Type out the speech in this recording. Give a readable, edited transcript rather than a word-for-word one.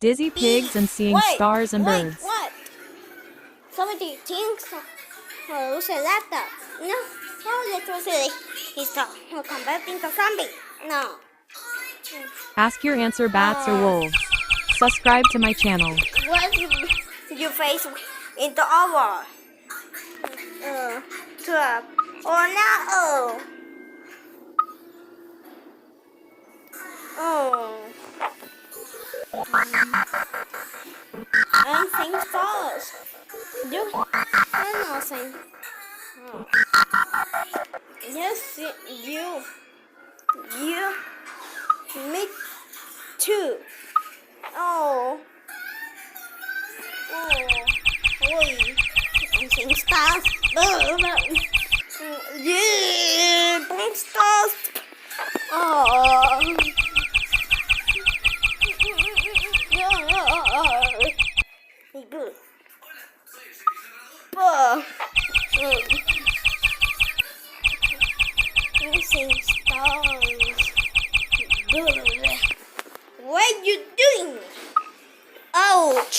Dizzy pigs and seeing stars and birds. What? Somebody thinks who's a laptop. No, literally, he's converting to zombie. No. Ask your answer, bats or wolves. Subscribe to my channel. What you face into our trap? Oh no! Oh. And think first. You nothing. Oh. Yes, you, me too. Oh. Oi. And think stars. Yeah, think stars. Oh. Good. Missing stars. Good. What are you doing? Ouch!